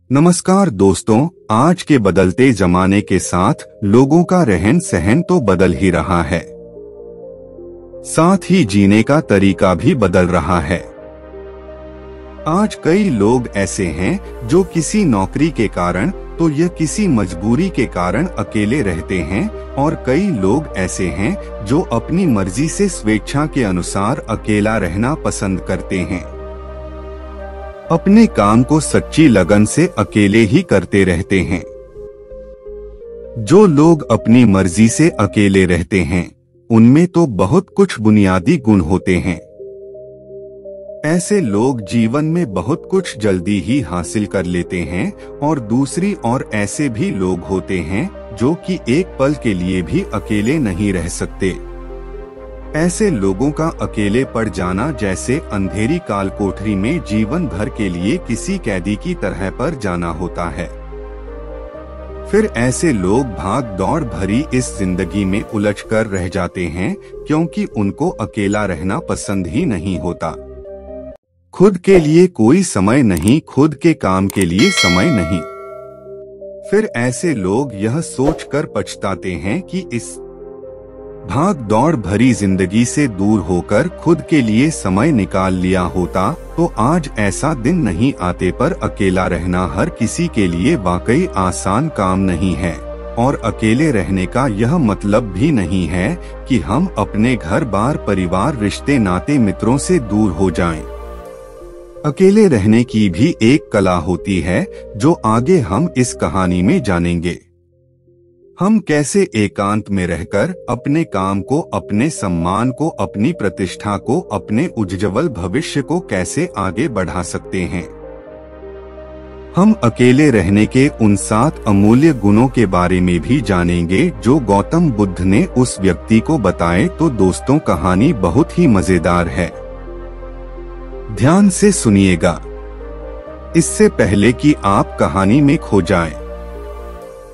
नमस्कार दोस्तों, आज के बदलते जमाने के साथ लोगों का रहन सहन तो बदल ही रहा है, साथ ही जीने का तरीका भी बदल रहा है। आज कई लोग ऐसे हैं जो किसी नौकरी के कारण तो या किसी मजबूरी के कारण अकेले रहते हैं, और कई लोग ऐसे हैं जो अपनी मर्जी से स्वेच्छा के अनुसार अकेला रहना पसंद करते हैं। अपने काम को सच्ची लगन से अकेले ही करते रहते हैं। जो लोग अपनी मर्जी से अकेले रहते हैं उनमें तो बहुत कुछ बुनियादी गुण होते हैं। ऐसे लोग जीवन में बहुत कुछ जल्दी ही हासिल कर लेते हैं, और दूसरी ओर ऐसे भी लोग होते हैं जो कि एक पल के लिए भी अकेले नहीं रह सकते। ऐसे लोगों का अकेले पड़ जाना जैसे अंधेरी काल कोठरी में जीवन भर के लिए किसी कैदी की तरह पर जाना होता है। फिर ऐसे लोग भाग दौड़ भरी इस जिंदगी में उलझ कर रह जाते हैं, क्योंकि उनको अकेला रहना पसंद ही नहीं होता। खुद के लिए कोई समय नहीं, खुद के काम के लिए समय नहीं। फिर ऐसे लोग यह सोचकर पछताते हैं कि इस भाग दौड़ भरी जिंदगी से दूर होकर खुद के लिए समय निकाल लिया होता तो आज ऐसा दिन नहीं आते। पर अकेला रहना हर किसी के लिए वाकई आसान काम नहीं है, और अकेले रहने का यह मतलब भी नहीं है कि हम अपने घर बार परिवार रिश्ते नाते मित्रों से दूर हो जाएं। अकेले रहने की भी एक कला होती है जो आगे हम इस कहानी में जानेंगे। हम कैसे एकांत में रहकर अपने काम को, अपने सम्मान को, अपनी प्रतिष्ठा को, अपने उज्ज्वल भविष्य को कैसे आगे बढ़ा सकते हैं। हम अकेले रहने के उन 7 अमूल्य गुणों के बारे में भी जानेंगे जो गौतम बुद्ध ने उस व्यक्ति को बताए। तो दोस्तों, कहानी बहुत ही मजेदार है, ध्यान से सुनिएगा। इससे पहले कि आप कहानी में खो जाएं,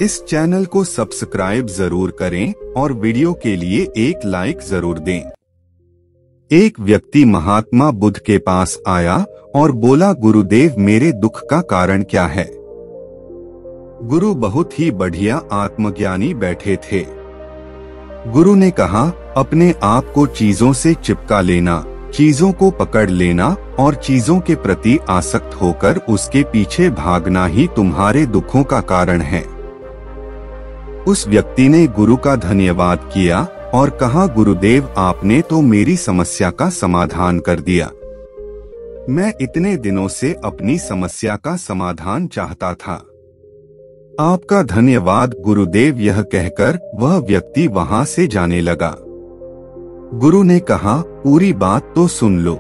इस चैनल को सब्सक्राइब जरूर करें और वीडियो के लिए एक लाइक जरूर दें। एक व्यक्ति महात्मा बुद्ध के पास आया और बोला, गुरुदेव, मेरे दुख का कारण क्या है। गुरु बहुत ही बढ़िया आत्मज्ञानी बैठे थे। गुरु ने कहा, अपने आप को चीजों से चिपका लेना, चीजों को पकड़ लेना और चीजों के प्रति आसक्त होकर उसके पीछे भागना ही तुम्हारे दुखों का कारण है। उस व्यक्ति ने गुरु का धन्यवाद किया और कहा, गुरुदेव, आपने तो मेरी समस्या का समाधान कर दिया। मैं इतने दिनों से अपनी समस्या का समाधान चाहता था। आपका धन्यवाद गुरुदेव। यह कहकर वह व्यक्ति वहां से जाने लगा। गुरु ने कहा, पूरी बात तो सुन लो।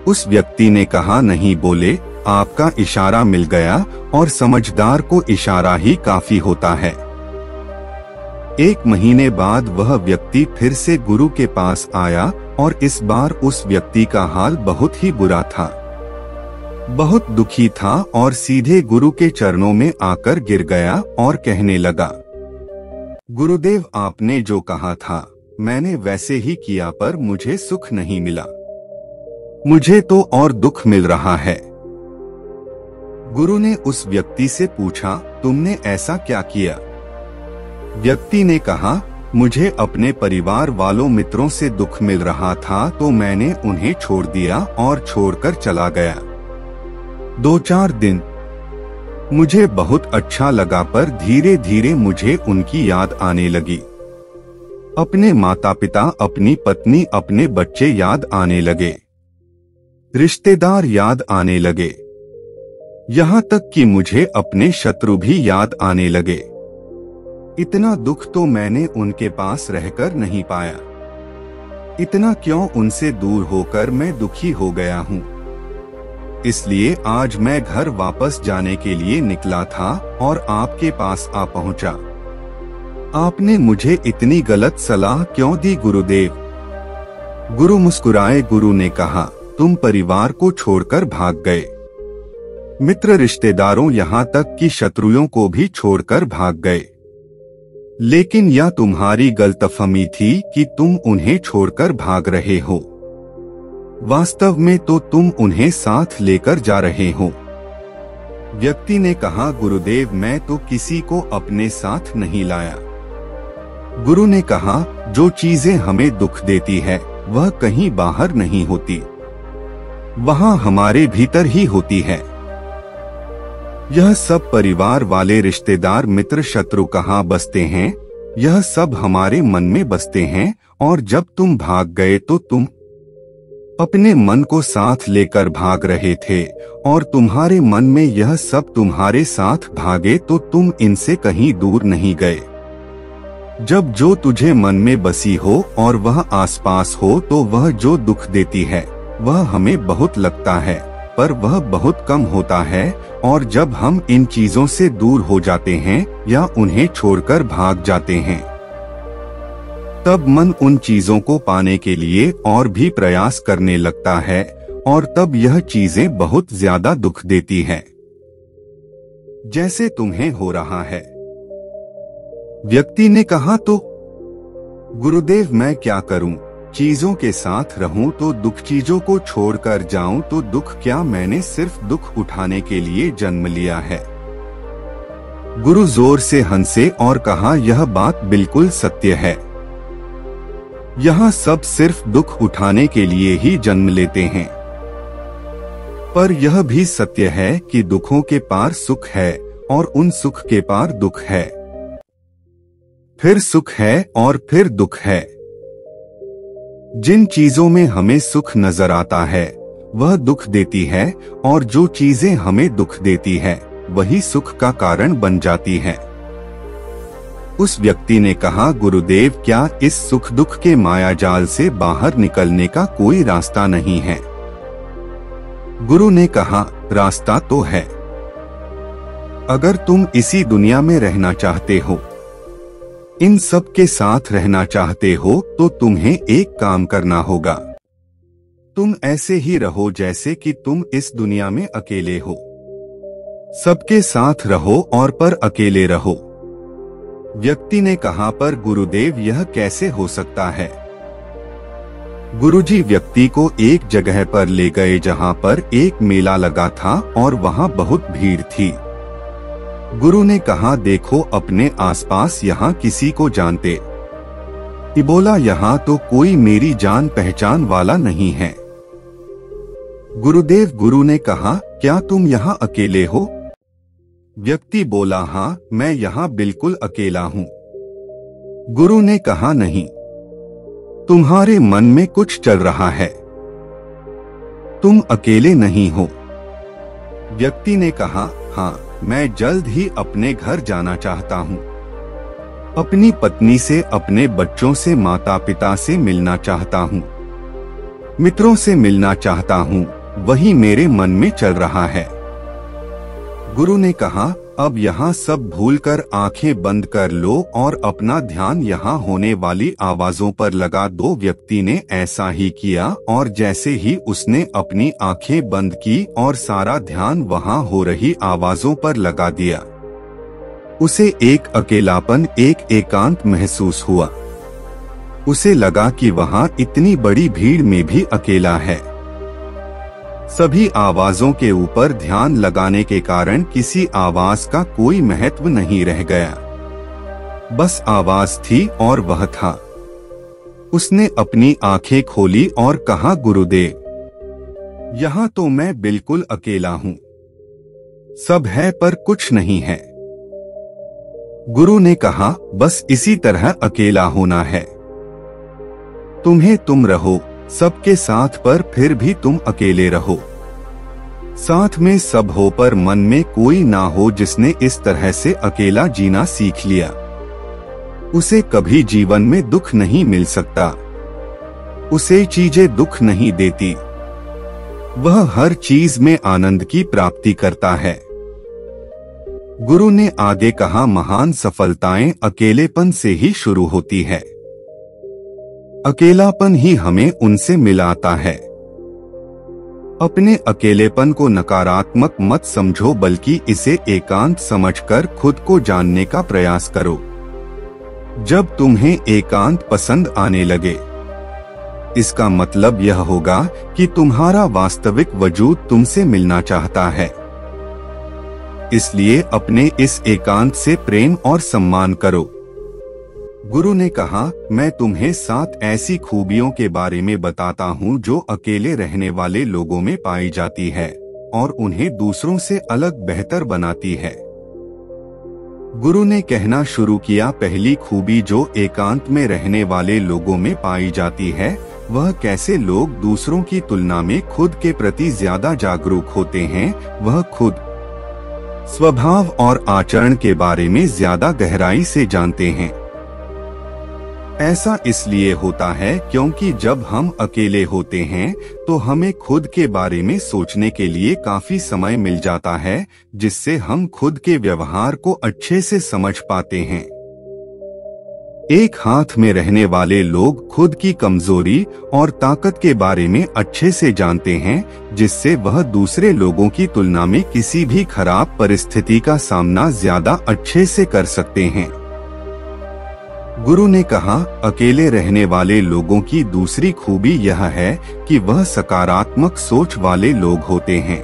उस व्यक्ति ने कहा, नहीं बोले, आपका इशारा मिल गया, और समझदार को इशारा ही काफी होता है। 1 महीने बाद वह व्यक्ति फिर से गुरु के पास आया, और इस बार उस व्यक्ति का हाल बहुत ही बुरा था। बहुत दुखी था और सीधे गुरु के चरणों में आकर गिर गया और कहने लगा, गुरुदेव, आपने जो कहा था मैंने वैसे ही किया, पर मुझे सुख नहीं मिला। मुझे तो और दुख मिल रहा है। गुरु ने उस व्यक्ति से पूछा, तुमने ऐसा क्या किया। व्यक्ति ने कहा, मुझे अपने परिवार वालों मित्रों से दुख मिल रहा था तो मैंने उन्हें छोड़ दिया और छोड़कर चला गया। 2-4 दिन मुझे बहुत अच्छा लगा, पर धीरे धीरे मुझे उनकी याद आने लगी। अपने माता पिता, अपनी पत्नी, अपने बच्चे याद आने लगे, रिश्तेदार याद आने लगे, यहाँ तक कि मुझे अपने शत्रु भी याद आने लगे। इतना दुख तो मैंने उनके पास रहकर नहीं पाया। इतना क्यों उनसे दूर होकर मैं दुखी हो गया हूँ। इसलिए आज मैं घर वापस जाने के लिए निकला था और आपके पास आ पहुँचा। आपने मुझे इतनी गलत सलाह क्यों दी गुरुदेव। गुरु मुस्कुराए। गुरु ने कहा, तुम परिवार को छोड़कर भाग गए, मित्र रिश्तेदारों, यहाँ तक कि शत्रुओं को भी छोड़कर भाग गए। लेकिन यह तुम्हारी गलतफहमी थी कि तुम उन्हें छोड़कर भाग रहे हो। वास्तव में तो तुम उन्हें साथ लेकर जा रहे हो। व्यक्ति ने कहा, गुरुदेव मैं तो किसी को अपने साथ नहीं लाया। गुरु ने कहा, जो चीजें हमें दुख देती है वह कहीं बाहर नहीं होती, वहां हमारे भीतर ही होती है। यह सब परिवार वाले, रिश्तेदार, मित्र, शत्रु कहाँ बसते हैं? यह सब हमारे मन में बसते हैं। और जब तुम भाग गए तो तुम अपने मन को साथ लेकर भाग रहे थे, और तुम्हारे मन में यह सब तुम्हारे साथ भागे तो तुम इनसे कहीं दूर नहीं गए। जब जो तुझे मन में बसी हो और वह आसपास हो तो वह जो दुख देती है वह हमें बहुत लगता है, पर वह बहुत कम होता है। और जब हम इन चीजों से दूर हो जाते हैं या उन्हें छोड़कर भाग जाते हैं, तब मन उन चीजों को पाने के लिए और भी प्रयास करने लगता है, और तब यह चीजें बहुत ज्यादा दुख देती हैं, जैसे तुम्हें हो रहा है। व्यक्ति ने कहा, तो गुरुदेव मैं क्या करूं? चीजों के साथ रहूं तो दुख, चीजों को छोड़कर जाऊं तो दुख। क्या मैंने सिर्फ दुख उठाने के लिए जन्म लिया है? गुरु जोर से हंसे और कहा, यह बात बिल्कुल सत्य है। यहाँ सब सिर्फ दुख उठाने के लिए ही जन्म लेते हैं, पर यह भी सत्य है कि दुखों के पार सुख है और उन सुख के पार दुख है, फिर सुख है और फिर दुख है। जिन चीजों में हमें सुख नजर आता है वह दुख देती है, और जो चीजें हमें दुख देती है वही सुख का कारण बन जाती है। उस व्यक्ति ने कहा, गुरुदेव क्या इस सुख दुख के मायाजाल से बाहर निकलने का कोई रास्ता नहीं है? गुरु ने कहा, रास्ता तो है। अगर तुम इसी दुनिया में रहना चाहते हो, इन सब के साथ रहना चाहते हो, तो तुम्हें एक काम करना होगा। तुम ऐसे ही रहो जैसे कि तुम इस दुनिया में अकेले हो। सबके साथ रहो और पर अकेले रहो। व्यक्ति ने कहा, पर गुरुदेव यह कैसे हो सकता है? गुरुजी व्यक्ति को एक जगह पर ले गए जहां पर एक मेला लगा था और वहां बहुत भीड़ थी। गुरु ने कहा, देखो अपने आसपास यहाँ किसी को जानते? बोला, यहाँ तो कोई मेरी जान पहचान वाला नहीं है। गुरुदेव, गुरु ने कहा, क्या तुम यहाँ अकेले हो? व्यक्ति बोला, हाँ मैं यहाँ बिल्कुल अकेला हूँ। गुरु ने कहा, नहीं, तुम्हारे मन में कुछ चल रहा है, तुम अकेले नहीं हो। व्यक्ति ने कहा, हाँ मैं जल्द ही अपने घर जाना चाहता हूँ। अपनी पत्नी से, अपने बच्चों से, माता पिता से मिलना चाहता हूँ, मित्रों से मिलना चाहता हूँ, वही मेरे मन में चल रहा है। गुरु ने कहा, अब यहाँ सब भूलकर आंखें बंद कर लो और अपना ध्यान यहाँ होने वाली आवाजों पर लगा दो। व्यक्ति ने ऐसा ही किया और जैसे ही उसने अपनी आंखें बंद की और सारा ध्यान वहाँ हो रही आवाजों पर लगा दिया, उसे एक अकेलापन, एक एकांत महसूस हुआ। उसे लगा कि वहाँ इतनी बड़ी भीड़ में भी अकेला है। सभी आवाजों के ऊपर ध्यान लगाने के कारण किसी आवाज का कोई महत्व नहीं रह गया, बस आवाज थी और वह था। उसने अपनी आंखें खोली और कहा, गुरुदेव यहाँ तो मैं बिल्कुल अकेला हूँ, सब है पर कुछ नहीं है। गुरु ने कहा, बस इसी तरह अकेला होना है। तुम्हें तुम रहो सबके साथ, पर फिर भी तुम अकेले रहो। साथ में सब हो पर मन में कोई ना हो। जिसने इस तरह से अकेला जीना सीख लिया, उसे कभी जीवन में दुख नहीं मिल सकता। उसे चीजें दुख नहीं देती, वह हर चीज में आनंद की प्राप्ति करता है। गुरु ने आगे कहा, महान सफलताएं अकेलेपन से ही शुरू होती है। अकेलापन ही हमें उनसे मिलाता है। अपने अकेलेपन को नकारात्मक मत समझो, बल्कि इसे एकांत समझकर खुद को जानने का प्रयास करो। जब तुम्हें एकांत पसंद आने लगे, इसका मतलब यह होगा कि तुम्हारा वास्तविक वजूद तुमसे मिलना चाहता है। इसलिए अपने इस एकांत से प्रेम और सम्मान करो। गुरु ने कहा, मैं तुम्हें 7 ऐसी खूबियों के बारे में बताता हूँ जो अकेले रहने वाले लोगों में पाई जाती है और उन्हें दूसरों से अलग बेहतर बनाती है। गुरु ने कहना शुरू किया, पहली खूबी जो एकांत में रहने वाले लोगों में पाई जाती है वह कैसे लोग दूसरों की तुलना में खुद के प्रति ज्यादा जागरूक होते हैं। वह खुद स्वभाव और आचरण के बारे में ज्यादा गहराई से जानते हैं। ऐसा इसलिए होता है क्योंकि जब हम अकेले होते हैं तो हमें खुद के बारे में सोचने के लिए काफी समय मिल जाता है, जिससे हम खुद के व्यवहार को अच्छे से समझ पाते हैं। एक हाथ में रहने वाले लोग खुद की कमजोरी और ताकत के बारे में अच्छे से जानते हैं, जिससे वह दूसरे लोगों की तुलना में किसी भी खराब परिस्थिति का सामना ज्यादा अच्छे से कर सकते हैं। गुरु ने कहा, अकेले रहने वाले लोगों की दूसरी खूबी यह है कि वह सकारात्मक सोच वाले लोग होते हैं।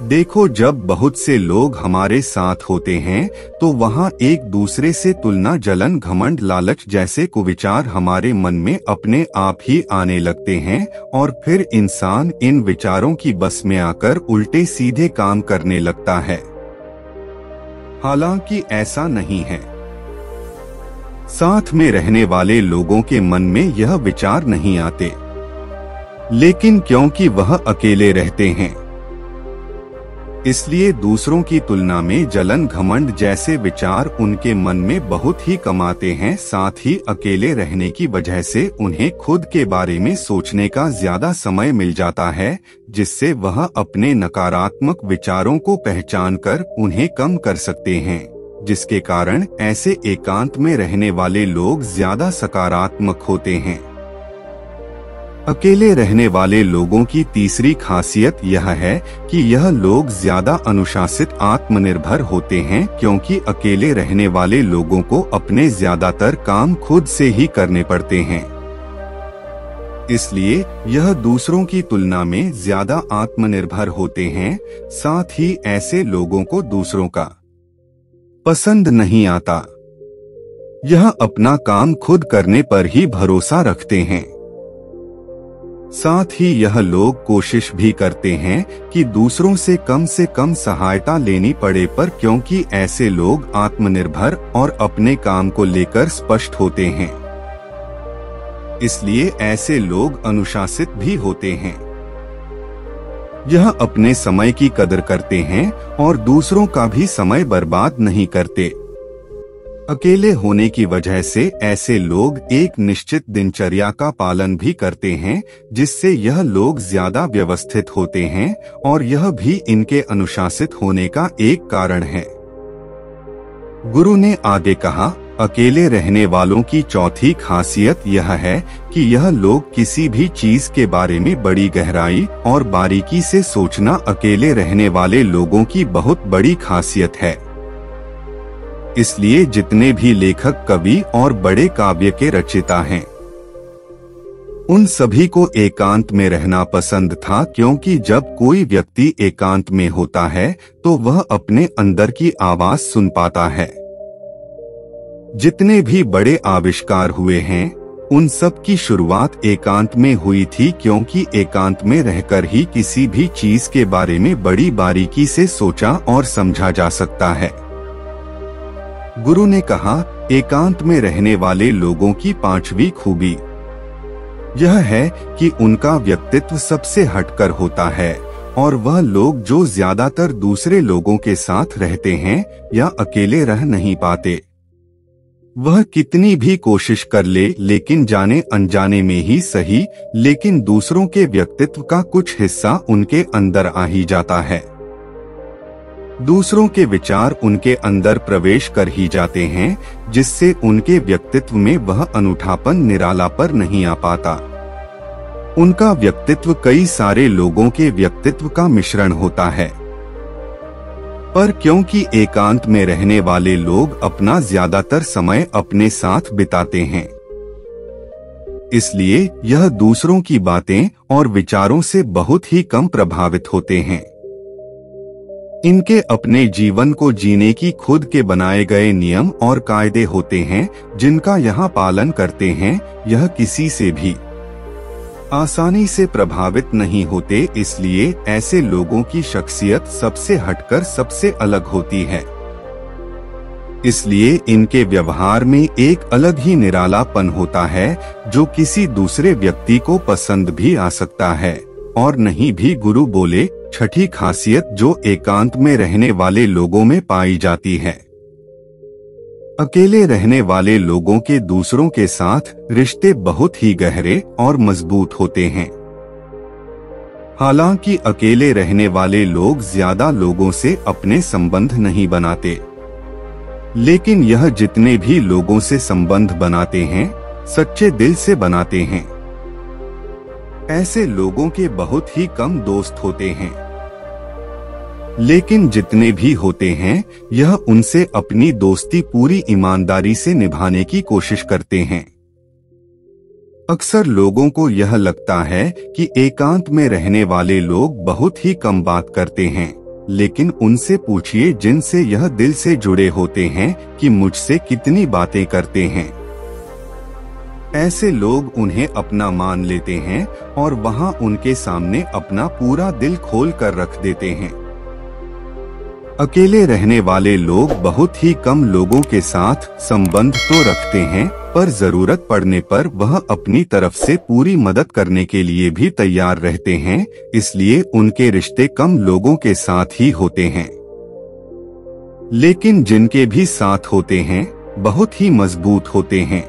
देखो, जब बहुत से लोग हमारे साथ होते हैं तो वहाँ एक दूसरे से तुलना, जलन, घमंड, लालच जैसे कुविचार हमारे मन में अपने आप ही आने लगते हैं और फिर इंसान इन विचारों की बस में आकर उल्टे सीधे काम करने लगता है। हालांकि ऐसा नहीं है। साथ में रहने वाले लोगों के मन में यह विचार नहीं आते, लेकिन क्योंकि वह अकेले रहते हैं इसलिए दूसरों की तुलना में जलन, घमंड जैसे विचार उनके मन में बहुत ही कम आते हैं। साथ ही अकेले रहने की वजह से उन्हें खुद के बारे में सोचने का ज्यादा समय मिल जाता है, जिससे वह अपने नकारात्मक विचारों को पहचान कर उन्हें कम कर सकते हैं, जिसके कारण ऐसे एकांत में रहने वाले लोग ज्यादा सकारात्मक होते हैं। अकेले रहने वाले लोगों की तीसरी खासियत यह है कि यह लोग ज्यादा अनुशासित, आत्मनिर्भर होते हैं, क्योंकि अकेले रहने वाले लोगों को अपने ज्यादातर काम खुद से ही करने पड़ते हैं। इसलिए यह दूसरों की तुलना में ज्यादा आत्मनिर्भर होते हैं। साथ ही ऐसे लोगों को दूसरों का पसंद नहीं आता। यह अपना काम खुद करने पर ही भरोसा रखते हैं। साथ ही यह लोग कोशिश भी करते हैं कि दूसरों से कम सहायता लेनी पड़े, पर क्योंकि ऐसे लोग आत्मनिर्भर और अपने काम को लेकर स्पष्ट होते हैं, इसलिए ऐसे लोग अनुशासित भी होते हैं। यह अपने समय की कदर करते हैं और दूसरों का भी समय बर्बाद नहीं करते। अकेले होने की वजह से ऐसे लोग एक निश्चित दिनचर्या का पालन भी करते हैं, जिससे यह लोग ज्यादा व्यवस्थित होते हैं और यह भी इनके अनुशासित होने का एक कारण है। गुरु ने आगे कहा, अकेले रहने वालों की चौथी खासियत यह है कि यह लोग किसी भी चीज के बारे में बड़ी गहराई और बारीकी से सोचना अकेले रहने वाले लोगों की बहुत बड़ी खासियत है। इसलिए जितने भी लेखक, कवि और बड़े काव्य के रचयिता हैं, उन सभी को एकांत में रहना पसंद था, क्योंकि जब कोई व्यक्ति एकांत में होता है तो वह अपने अंदर की आवाज सुन पाता है। जितने भी बड़े आविष्कार हुए हैं उन सब की शुरुआत एकांत में हुई थी, क्योंकि एकांत में रहकर ही किसी भी चीज के बारे में बड़ी बारीकी से सोचा और समझा जा सकता है। गुरु ने कहा, एकांत में रहने वाले लोगों की पांचवी खूबी यह है कि उनका व्यक्तित्व सबसे हटकर होता है और वह लोग जो ज्यादातर दूसरे लोगों के साथ रहते हैं या अकेले रह नहीं पाते, वह कितनी भी कोशिश कर ले, लेकिन जाने अनजाने में ही सही, लेकिन दूसरों के व्यक्तित्व का कुछ हिस्सा उनके अंदर आ ही जाता है। दूसरों के विचार उनके अंदर प्रवेश कर ही जाते हैं, जिससे उनके व्यक्तित्व में वह अनूठापन, निरालापन नहीं आ पाता। उनका व्यक्तित्व कई सारे लोगों के व्यक्तित्व का मिश्रण होता है, पर क्योंकि एकांत में रहने वाले लोग अपना ज्यादातर समय अपने साथ बिताते हैं, इसलिए यह दूसरों की बातें और विचारों से बहुत ही कम प्रभावित होते हैं। इनके अपने जीवन को जीने की खुद के बनाए गए नियम और कायदे होते हैं जिनका यहाँ पालन करते हैं। यह किसी से भी आसानी से प्रभावित नहीं होते, इसलिए ऐसे लोगों की शख्सियत सबसे हटकर सबसे अलग होती है। इसलिए इनके व्यवहार में एक अलग ही निरालापन होता है जो किसी दूसरे व्यक्ति को पसंद भी आ सकता है और नहीं भी। गुरु बोले, छठी खासियत जो एकांत में रहने वाले लोगों में पाई जाती है। अकेले रहने वाले लोगों के दूसरों के साथ रिश्ते बहुत ही गहरे और मजबूत होते हैं। हालांकि अकेले रहने वाले लोग ज्यादा लोगों से अपने संबंध नहीं बनाते, लेकिन यह जितने भी लोगों से संबंध बनाते हैं सच्चे दिल से बनाते हैं। ऐसे लोगों के बहुत ही कम दोस्त होते हैं, लेकिन जितने भी होते हैं यह उनसे अपनी दोस्ती पूरी ईमानदारी से निभाने की कोशिश करते हैं। अक्सर लोगों को यह लगता है कि एकांत में रहने वाले लोग बहुत ही कम बात करते हैं, लेकिन उनसे पूछिए जिनसे यह दिल से जुड़े होते हैं कि मुझसे कितनी बातें करते हैं। ऐसे लोग उन्हें अपना मान लेते हैं और वहां उनके सामने अपना पूरा दिल खोल कर रख देते हैं। अकेले रहने वाले लोग बहुत ही कम लोगों के साथ संबंध तो रखते हैं, पर जरूरत पड़ने पर वह अपनी तरफ से पूरी मदद करने के लिए भी तैयार रहते हैं, इसलिए उनके रिश्ते कम लोगों के साथ ही होते हैं। लेकिन जिनके भी साथ होते हैं बहुत ही मजबूत होते हैं।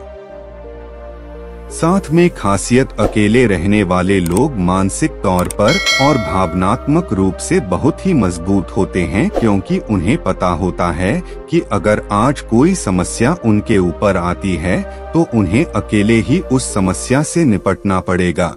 साथ में खासियत, अकेले रहने वाले लोग मानसिक तौर पर और भावनात्मक रूप से बहुत ही मजबूत होते हैं, क्योंकि उन्हें पता होता है कि अगर आज कोई समस्या उनके ऊपर आती है तो उन्हें अकेले ही उस समस्या से निपटना पड़ेगा।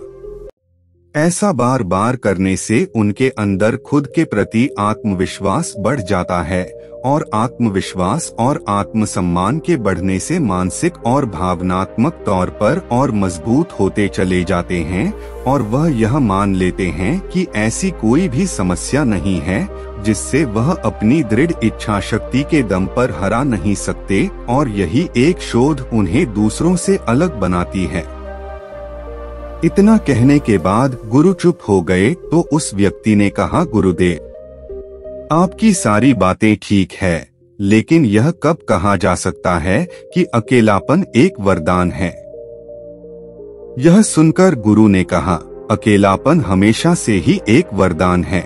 ऐसा बार बार करने से उनके अंदर खुद के प्रति आत्मविश्वास बढ़ जाता है और आत्मविश्वास और आत्मसम्मान के बढ़ने से मानसिक और भावनात्मक तौर पर और मजबूत होते चले जाते हैं और वह यह मान लेते हैं कि ऐसी कोई भी समस्या नहीं है जिससे वह अपनी दृढ़ इच्छा शक्ति के दम पर हरा नहीं सकते, और यही एक शोध उन्हें दूसरों से अलग बनाती है। इतना कहने के बाद गुरु चुप हो गए तो उस व्यक्ति ने कहा, गुरुदेव आपकी सारी बातें ठीक है, लेकिन यह कब कहा जा सकता है कि अकेलापन एक वरदान है। यह सुनकर गुरु ने कहा, अकेलापन हमेशा से ही एक वरदान है।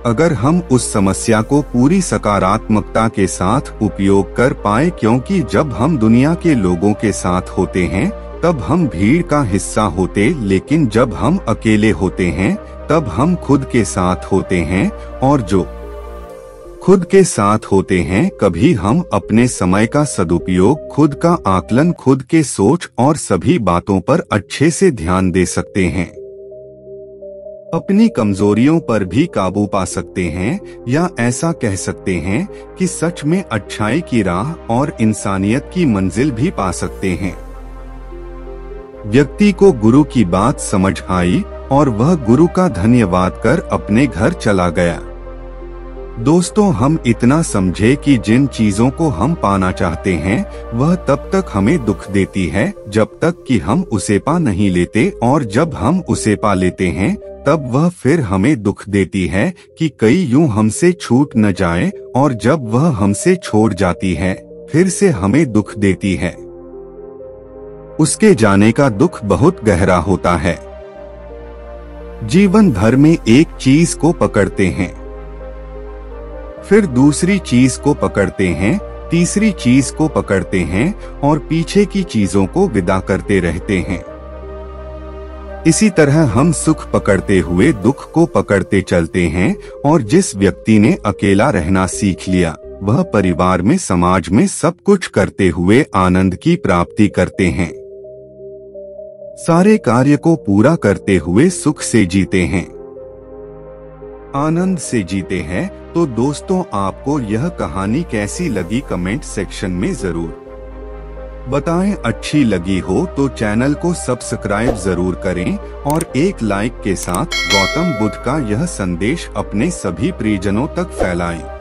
अगर हम उस समस्या को पूरी सकारात्मकता के साथ उपयोग कर पाए, क्योंकि जब हम दुनिया के लोगों के साथ होते हैं तब हम भीड़ का हिस्सा होते, लेकिन जब हम अकेले होते हैं तब हम खुद के साथ होते हैं, और जो खुद के साथ होते हैं कभी हम अपने समय का सदुपयोग, खुद का आकलन, खुद के सोच और सभी बातों पर अच्छे से ध्यान दे सकते हैं। अपनी कमजोरियों पर भी काबू पा सकते हैं, या ऐसा कह सकते हैं कि सच में अच्छाई की राह और इंसानियत की मंजिल भी पा सकते हैं। व्यक्ति को गुरु की बात समझ आई और वह गुरु का धन्यवाद कर अपने घर चला गया। दोस्तों, हम इतना समझे कि जिन चीजों को हम पाना चाहते हैं वह तब तक हमें दुख देती है जब तक कि हम उसे पा नहीं लेते, और जब हम उसे पा लेते हैं तब वह फिर हमें दुख देती है कि कहीं यूं हमसे छूट न जाए, और जब वह हमसे छोड़ जाती है फिर से हमें दुख देती है। उसके जाने का दुख बहुत गहरा होता है। जीवन भर में एक चीज को पकड़ते हैं, फिर दूसरी चीज को पकड़ते हैं, तीसरी चीज को पकड़ते हैं और पीछे की चीजों को विदा करते रहते हैं। इसी तरह हम सुख पकड़ते हुए दुख को पकड़ते चलते हैं, और जिस व्यक्ति ने अकेला रहना सीख लिया वह परिवार में, समाज में सब कुछ करते हुए आनंद की प्राप्ति करते हैं। सारे कार्य को पूरा करते हुए सुख से जीते हैं, आनंद से जीते हैं। तो दोस्तों, आपको यह कहानी कैसी लगी कमेंट सेक्शन में जरूर बताएं अच्छी लगी हो तो चैनल को सब्सक्राइब जरूर करें और एक लाइक के साथ गौतम बुद्ध का यह संदेश अपने सभी प्रियजनों तक फैलाएं।